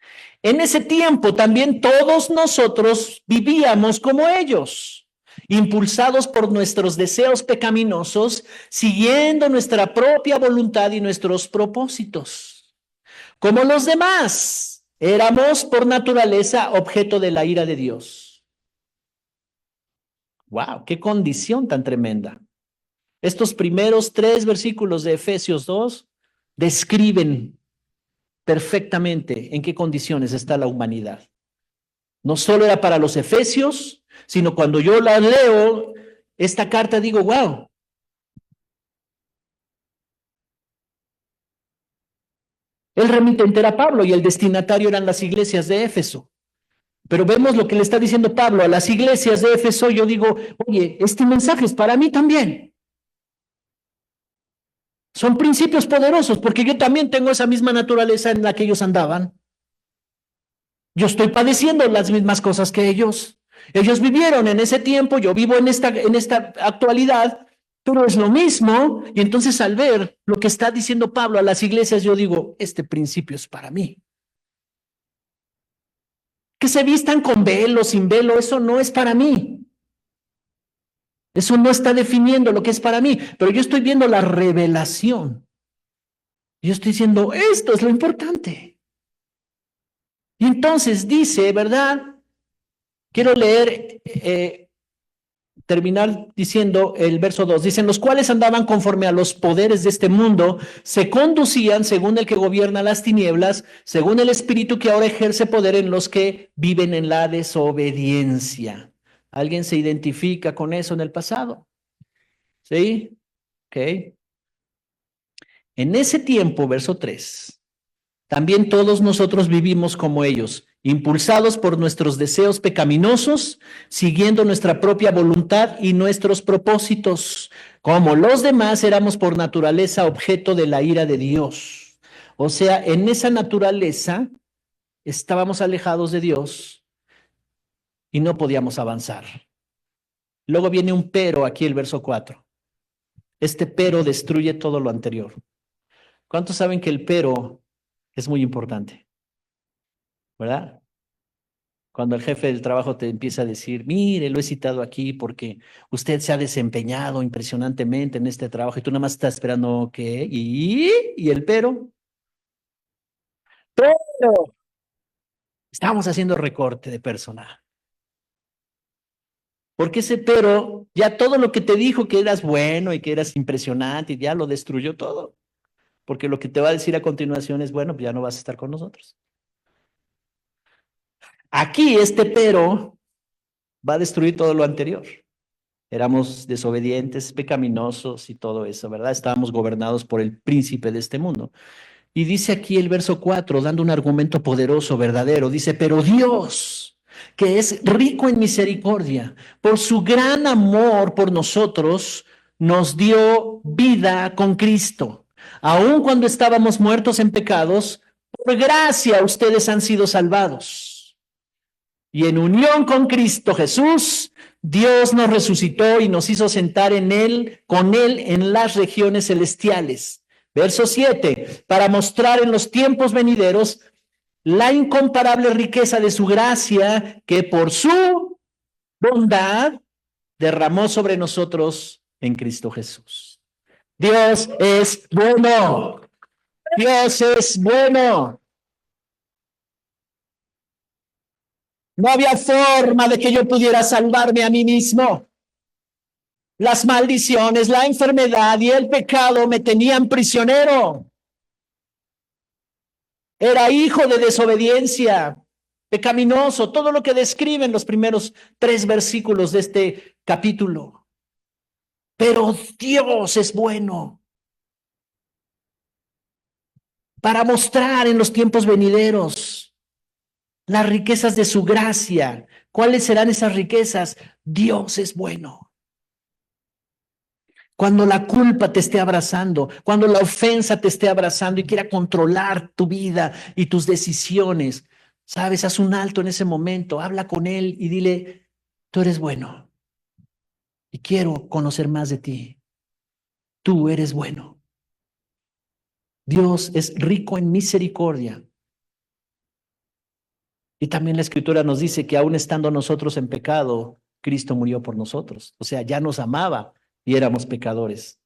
S1: En ese tiempo también todos nosotros vivíamos como ellos, impulsados por nuestros deseos pecaminosos, siguiendo nuestra propia voluntad y nuestros propósitos. Como los demás, éramos por naturaleza objeto de la ira de Dios. Wow, qué condición tan tremenda. Estos primeros 3 versículos de Efesios 2 describen perfectamente en qué condiciones está la humanidad. No solo era para los efesios, sino cuando yo la leo, esta carta, digo, wow. El remitente era Pablo y el destinatario eran las iglesias de Éfeso. Pero vemos lo que le está diciendo Pablo a las iglesias de Éfeso. Yo digo, oye, este mensaje es para mí también. Son principios poderosos porque yo también tengo esa misma naturaleza en la que ellos andaban. Yo estoy padeciendo las mismas cosas que ellos. Ellos vivieron en ese tiempo, yo vivo en esta actualidad, pero es lo mismo. Y entonces al ver lo que está diciendo Pablo a las iglesias, yo digo, este principio es para mí. Que se vistan con velo, sin velo, eso no es para mí. Eso no está definiendo lo que es para mí, pero yo estoy viendo la revelación. Yo estoy diciendo, esto es lo importante. Y entonces dice, ¿verdad? Quiero leer, terminar diciendo el verso 2. Dicen, los cuales andaban conforme a los poderes de este mundo, se conducían según el que gobierna las tinieblas, según el espíritu que ahora ejerce poder en los que viven en la desobediencia. ¿Alguien se identifica con eso en el pasado? ¿Sí? Ok. En ese tiempo, verso 3, también todos nosotros vivimos como ellos, impulsados por nuestros deseos pecaminosos, siguiendo nuestra propia voluntad y nuestros propósitos. Como los demás, éramos por naturaleza objeto de la ira de Dios. O sea, en esa naturaleza estábamos alejados de Dios y no podíamos avanzar. Luego viene un pero aquí, el verso 4. Este pero destruye todo lo anterior. ¿Cuántos saben que el pero es muy importante? ¿Verdad? Cuando el jefe del trabajo te empieza a decir, mire, lo he citado aquí porque usted se ha desempeñado impresionantemente en este trabajo y tú nada más estás esperando que, y el pero estamos haciendo recorte de personal. Porque ese pero, ya todo lo que te dijo que eras bueno y que eras impresionante y ya lo destruyó todo. Porque lo que te va a decir a continuación es, bueno, pues ya no vas a estar con nosotros. Aquí este pero va a destruir todo lo anterior. Éramos desobedientes, pecaminosos y todo eso, ¿verdad? Estábamos gobernados por el príncipe de este mundo. Y dice aquí el verso 4, dando un argumento poderoso, verdadero, dice, pero Dios, que es rico en misericordia, por su gran amor por nosotros, nos dio vida con Cristo. Aun cuando estábamos muertos en pecados, por gracia ustedes han sido salvados. Y en unión con Cristo Jesús, Dios nos resucitó y nos hizo sentar con Él en las regiones celestiales. Verso 7, para mostrar en los tiempos venideros la incomparable riqueza de su gracia que por su bondad derramó sobre nosotros en Cristo Jesús. Dios es bueno. Dios es bueno. No había forma de que yo pudiera salvarme a mí mismo. Las maldiciones, la enfermedad y el pecado me tenían prisionero. Era hijo de desobediencia, pecaminoso, todo lo que describen los primeros 3 versículos de este capítulo. Pero Dios es bueno para mostrar en los tiempos venideros las riquezas de su gracia. ¿Cuáles serán esas riquezas? Dios es bueno. Cuando la culpa te esté abrazando, cuando la ofensa te esté abrazando y quiera controlar tu vida y tus decisiones, sabes, haz un alto en ese momento, habla con él y dile, tú eres bueno y quiero conocer más de ti. Tú eres bueno. Dios es rico en misericordia. Y también la escritura nos dice que aún estando nosotros en pecado, Cristo murió por nosotros. O sea, ya nos amaba y éramos pecadores.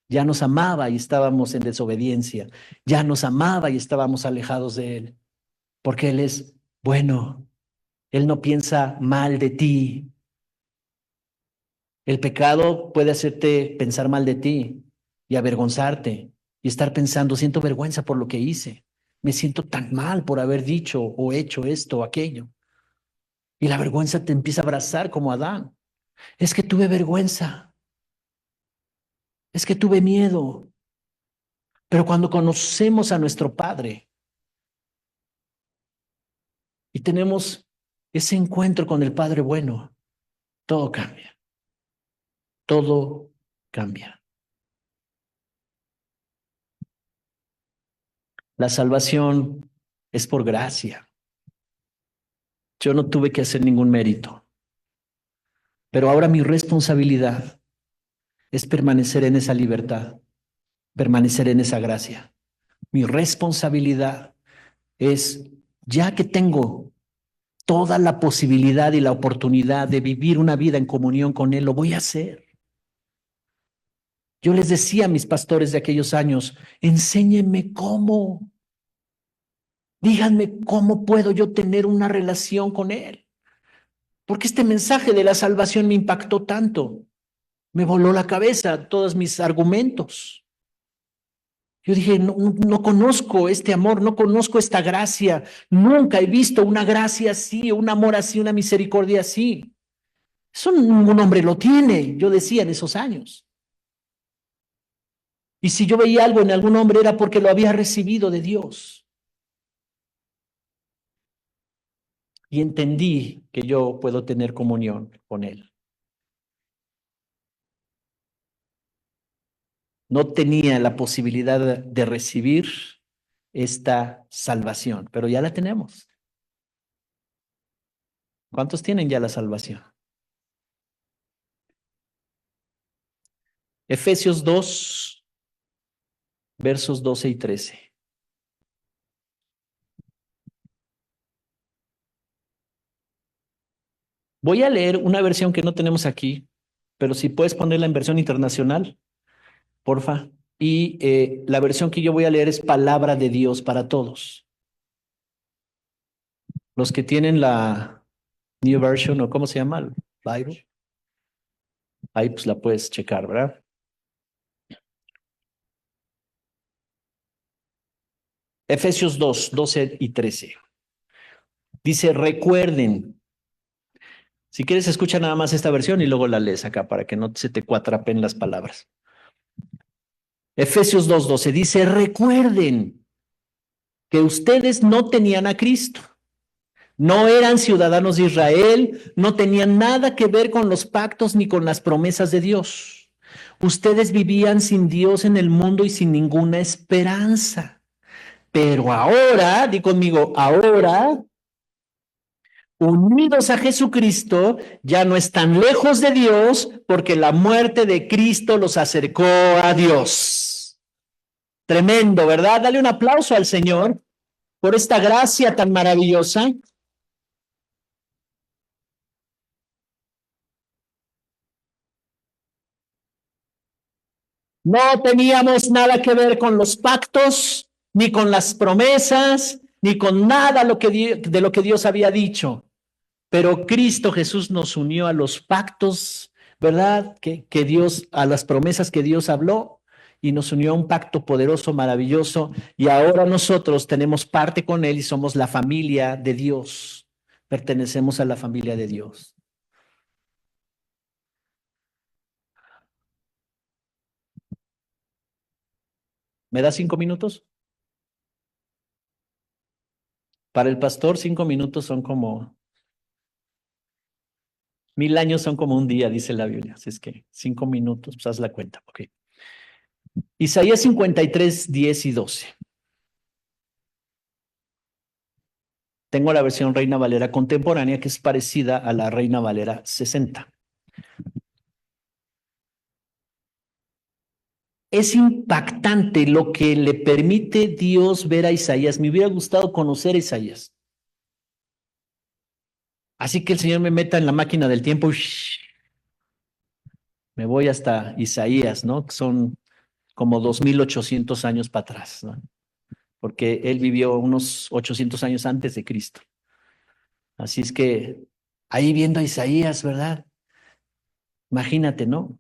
S1: Ya nos amaba y estábamos en desobediencia. Ya nos amaba y estábamos alejados de Él. Porque Él es bueno. Él no piensa mal de ti. El pecado puede hacerte pensar mal de ti y avergonzarte y estar pensando, siento vergüenza por lo que hice. Me siento tan mal por haber dicho o hecho esto o aquello. Y la vergüenza te empieza a abrazar como Adán. Es que tuve vergüenza. Es que tuve miedo. Pero cuando conocemos a nuestro Padre y tenemos ese encuentro con el Padre bueno, todo cambia. Todo cambia. La salvación es por gracia. Yo no tuve que hacer ningún mérito. Pero ahora mi responsabilidad es permanecer en esa libertad, permanecer en esa gracia. Mi responsabilidad es, ya que tengo toda la posibilidad y la oportunidad de vivir una vida en comunión con Él, lo voy a hacer. Yo les decía a mis pastores de aquellos años, enséñenme cómo, díganme cómo puedo yo tener una relación con Él. Porque este mensaje de la salvación me impactó tanto, me voló la cabeza todos mis argumentos. Yo dije, no conozco este amor, no conozco esta gracia, nunca he visto una gracia así, un amor así, una misericordia así. Eso ningún hombre lo tiene, yo decía en esos años. Y si yo veía algo en algún hombre era porque lo había recibido de Dios. Y entendí que yo puedo tener comunión con Él. No tenía la posibilidad de recibir esta salvación, pero ya la tenemos. ¿Cuántos tienen ya la salvación? Efesios 2, versos 12 y 13. Voy a leer una versión que no tenemos aquí, pero si puedes ponerla en versión internacional, porfa. Y la versión que yo voy a leer es Palabra de Dios para todos. Los que tienen la New Version o ¿cómo se llama? El Bible. Ahí pues la puedes checar, ¿verdad? Efesios 2, 12 y 13. Dice, recuerden. Si quieres, escucha nada más esta versión y luego la lees acá para que no se te cuatrapen las palabras. Efesios 2:12 dice, recuerden que ustedes no tenían a Cristo, no eran ciudadanos de Israel, no tenían nada que ver con los pactos ni con las promesas de Dios. Ustedes vivían sin Dios en el mundo y sin ninguna esperanza. Pero ahora, di conmigo, ahora, unidos a Jesucristo, ya no están lejos de Dios porque la muerte de Cristo los acercó a Dios. Tremendo, ¿verdad? Dale un aplauso al Señor por esta gracia tan maravillosa. No teníamos nada que ver con los pactos, ni con las promesas, ni con nada de lo que Dios había dicho. pero Cristo Jesús nos unió a los pactos, ¿verdad? Que Dios, a las promesas que Dios habló y nos unió a un pacto poderoso, maravilloso, y ahora nosotros tenemos parte con Él y somos la familia de Dios, pertenecemos a la familia de Dios. ¿Me da 5 minutos? Para el pastor, 5 minutos son como 1000 años, son como un día, dice la Biblia. Así es que 5 minutos, pues haz la cuenta. Ok. Isaías 53, 10 y 12. Tengo la versión Reina Valera contemporánea, que es parecida a la Reina Valera 60. Es impactante lo que le permite Dios ver a Isaías. Me hubiera gustado conocer a Isaías. Así que el Señor me meta en la máquina del tiempo. Me voy hasta Isaías, ¿no? Que son como 2800 años para atrás, ¿no? Porque él vivió unos 800 años antes de Cristo. Así es que ahí viendo a Isaías, ¿verdad? Imagínate, ¿no?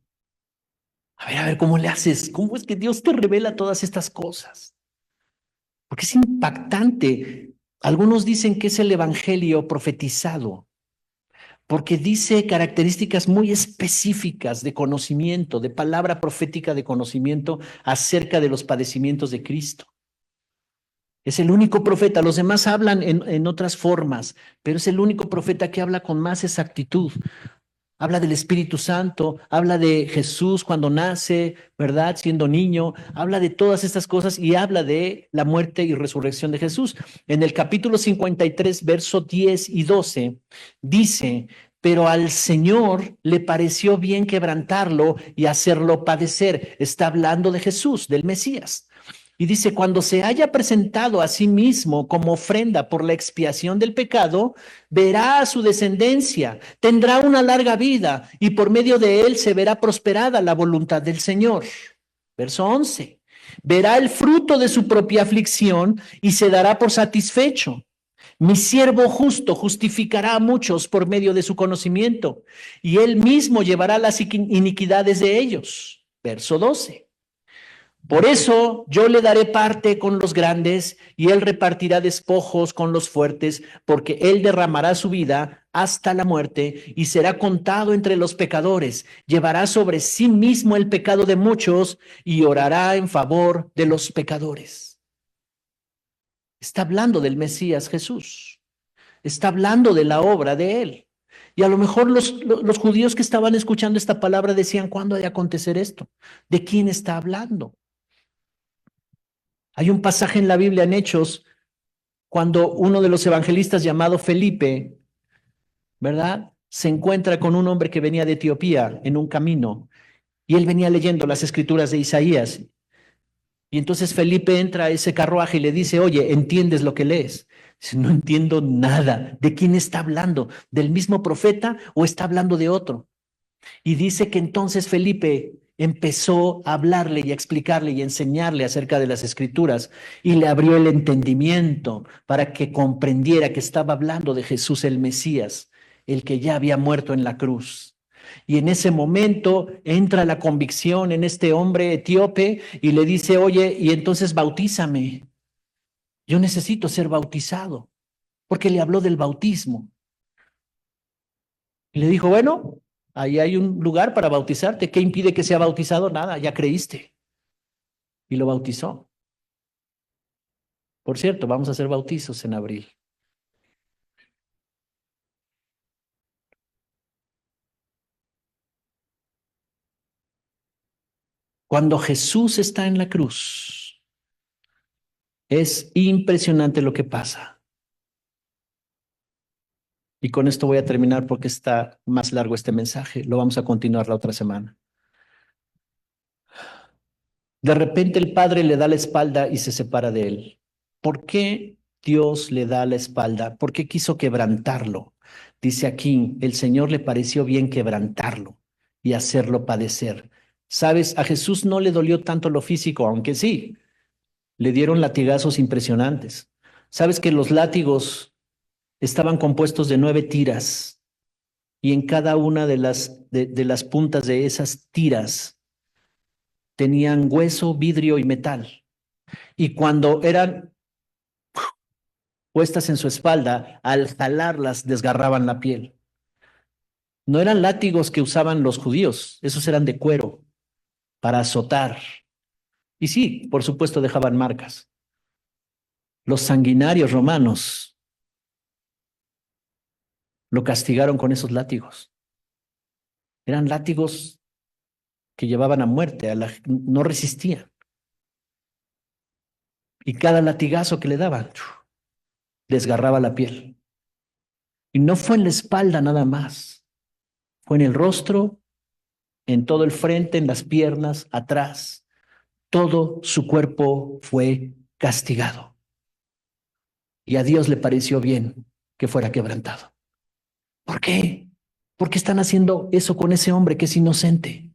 S1: A ver, ¿cómo le haces? ¿Cómo es que Dios te revela todas estas cosas? Porque es impactante. Algunos dicen que es el evangelio profetizado, porque dice características muy específicas de conocimiento, de palabra profética de conocimiento acerca de los padecimientos de Cristo. Es el único profeta, los demás hablan en otras formas, pero es el único profeta que habla con más exactitud. Habla del Espíritu Santo, habla de Jesús cuando nace, ¿verdad? Siendo niño, habla de todas estas cosas y habla de la muerte y resurrección de Jesús. En el capítulo 53, verso 10 y 12, dice, pero al Señor le pareció bien quebrantarlo y hacerlo padecer. Está hablando de Jesús, del Mesías. Y dice, cuando se haya presentado a sí mismo como ofrenda por la expiación del pecado, verá a su descendencia, tendrá una larga vida y por medio de él se verá prosperada la voluntad del Señor. Verso 11. Verá el fruto de su propia aflicción y se dará por satisfecho. Mi siervo justo justificará a muchos por medio de su conocimiento y él mismo llevará las iniquidades de ellos. Verso 12. Por eso yo le daré parte con los grandes y él repartirá despojos con los fuertes, porque él derramará su vida hasta la muerte y será contado entre los pecadores. Llevará sobre sí mismo el pecado de muchos y orará en favor de los pecadores. Está hablando del Mesías Jesús. Está hablando de la obra de él. Y a lo mejor los judíos que estaban escuchando esta palabra decían, ¿cuándo ha de acontecer esto? ¿De quién está hablando? Hay un pasaje en la Biblia, en Hechos, cuando uno de los evangelistas llamado Felipe, ¿verdad? Se encuentra con un hombre que venía de Etiopía en un camino y él venía leyendo las escrituras de Isaías. Y entonces Felipe entra a ese carruaje y le dice, oye, ¿entiendes lo que lees? Dice, no entiendo nada. ¿De quién está hablando? ¿Del mismo profeta o está hablando de otro? Y dice que entonces Felipe empezó a hablarle y a explicarle y a enseñarle acerca de las escrituras y le abrió el entendimiento para que comprendiera que estaba hablando de Jesús el Mesías, el que ya había muerto en la cruz. Y en ese momento entra la convicción en este hombre etíope y le dice, oye, y entonces bautízame. Yo necesito ser bautizado, porque le habló del bautismo. Y le dijo, bueno, ahí hay un lugar para bautizarte. ¿Qué impide que sea bautizado? Nada, ya creíste. Y lo bautizó. Por cierto, vamos a hacer bautizos en abril. Cuando Jesús está en la cruz, es impresionante lo que pasa. Y con esto voy a terminar porque está más largo este mensaje. Lo vamos a continuar la otra semana. De repente el Padre le da la espalda y se separa de él. ¿Por qué Dios le da la espalda? ¿Por qué quiso quebrantarlo? Dice aquí, el Señor le pareció bien quebrantarlo y hacerlo padecer. ¿Sabes? A Jesús no le dolió tanto lo físico, aunque sí, le dieron latigazos impresionantes. ¿Sabes que los látigos estaban compuestos de 9 tiras y en cada una de las puntas de esas tiras tenían hueso, vidrio y metal. Y cuando eran puestas en su espalda, al jalarlas desgarraban la piel. No eran látigos que usaban los judíos, esos eran de cuero para azotar. Y sí, por supuesto dejaban marcas. Los sanguinarios romanos lo castigaron con esos látigos. Eran látigos que llevaban a muerte, no resistían. Y cada latigazo que le daban desgarraba la piel. Y no fue en la espalda nada más, fue en el rostro, en todo el frente, en las piernas, atrás. Todo su cuerpo fue castigado. Y a Dios le pareció bien que fuera quebrantado. ¿Por qué? ¿Por qué están haciendo eso con ese hombre que es inocente?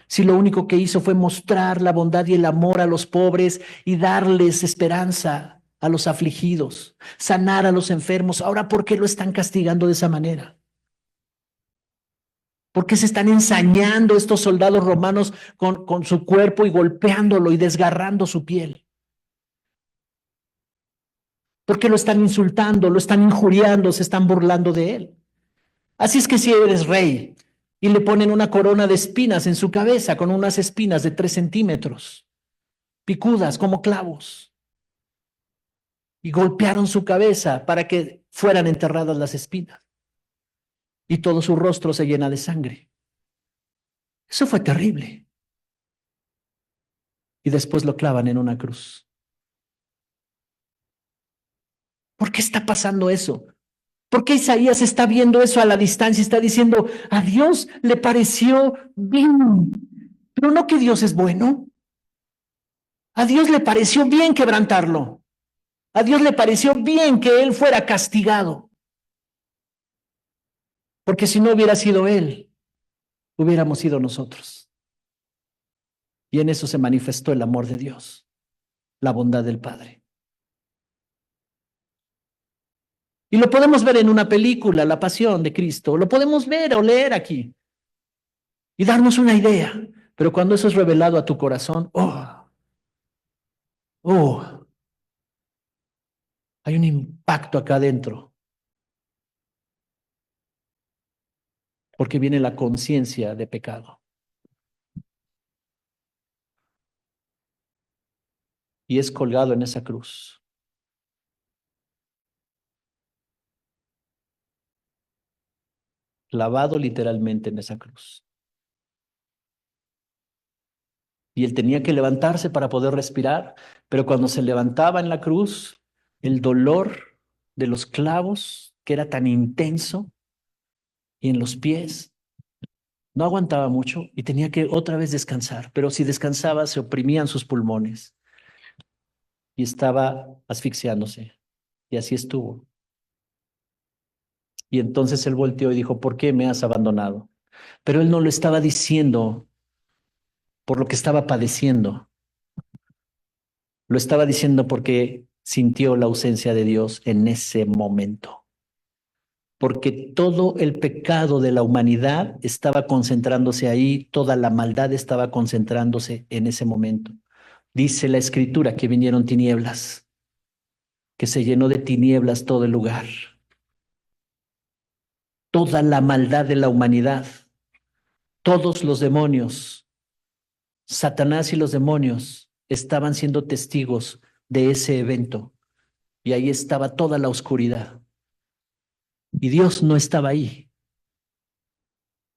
S1: Si lo único que hizo fue mostrar la bondad y el amor a los pobres y darles esperanza a los afligidos, sanar a los enfermos. Ahora, ¿por qué lo están castigando de esa manera? ¿Por qué se están ensañando estos soldados romanos con su cuerpo y golpeándolo y desgarrando su piel? ¿Por qué lo están insultando, lo están injuriando, se están burlando de él? Así es que si eres rey y le ponen una corona de espinas en su cabeza con unas espinas de 3 centímetros, picudas como clavos, y golpearon su cabeza para que fueran enterradas las espinas, y todo su rostro se llena de sangre. Eso fue terrible. Y después lo clavan en una cruz. ¿Por qué está pasando eso? ¿Por qué Isaías está viendo eso a la distancia y está diciendo, a Dios le pareció bien? Pero no que Dios es bueno. A Dios le pareció bien quebrantarlo. A Dios le pareció bien que él fuera castigado. Porque si no hubiera sido él, hubiéramos sido nosotros. Y en eso se manifestó el amor de Dios, la bondad del Padre. Y lo podemos ver en una película, La Pasión de Cristo. Lo podemos ver o leer aquí y darnos una idea. Pero cuando eso es revelado a tu corazón, hay un impacto acá adentro. Porque viene la conciencia de pecado. Y es colgado en esa cruz. Clavado literalmente en esa cruz. Y él tenía que levantarse para poder respirar, pero cuando se levantaba en la cruz, el dolor de los clavos, que era tan intenso, y en los pies, no aguantaba mucho y tenía que otra vez descansar, pero si descansaba se oprimían sus pulmones y estaba asfixiándose. Y así estuvo. Y entonces él volteó y dijo, ¿por qué me has abandonado? Pero él no lo estaba diciendo por lo que estaba padeciendo. Lo estaba diciendo porque sintió la ausencia de Dios en ese momento. Porque todo el pecado de la humanidad estaba concentrándose ahí, toda la maldad estaba concentrándose en ese momento. Dice la Escritura que vinieron tinieblas, que se llenó de tinieblas todo el lugar. Toda la maldad de la humanidad, todos los demonios, Satanás y los demonios estaban siendo testigos de ese evento. Y ahí estaba toda la oscuridad. Y Dios no estaba ahí,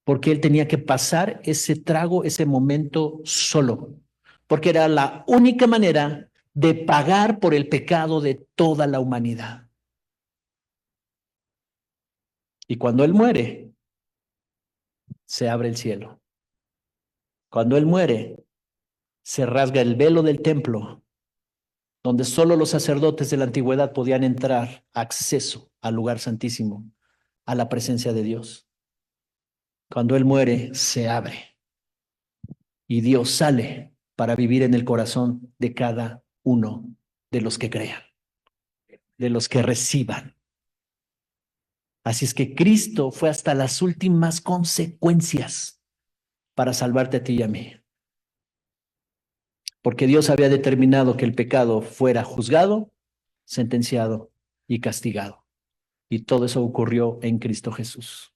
S1: porque él tenía que pasar ese trago, ese momento solo, porque era la única manera de pagar por el pecado de toda la humanidad. Y cuando él muere, se abre el cielo. Cuando él muere, se rasga el velo del templo, donde solo los sacerdotes de la antigüedad podían entrar, acceso al lugar santísimo, a la presencia de Dios. Cuando él muere, se abre y Dios sale para vivir en el corazón de cada uno de los que crean, de los que reciban. Así es que Cristo fue hasta las últimas consecuencias para salvarte a ti y a mí. Porque Dios había determinado que el pecado fuera juzgado, sentenciado y castigado. Y todo eso ocurrió en Cristo Jesús.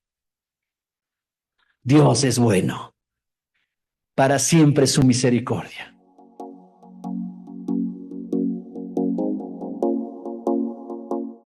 S1: Dios es bueno. Para siempre su misericordia.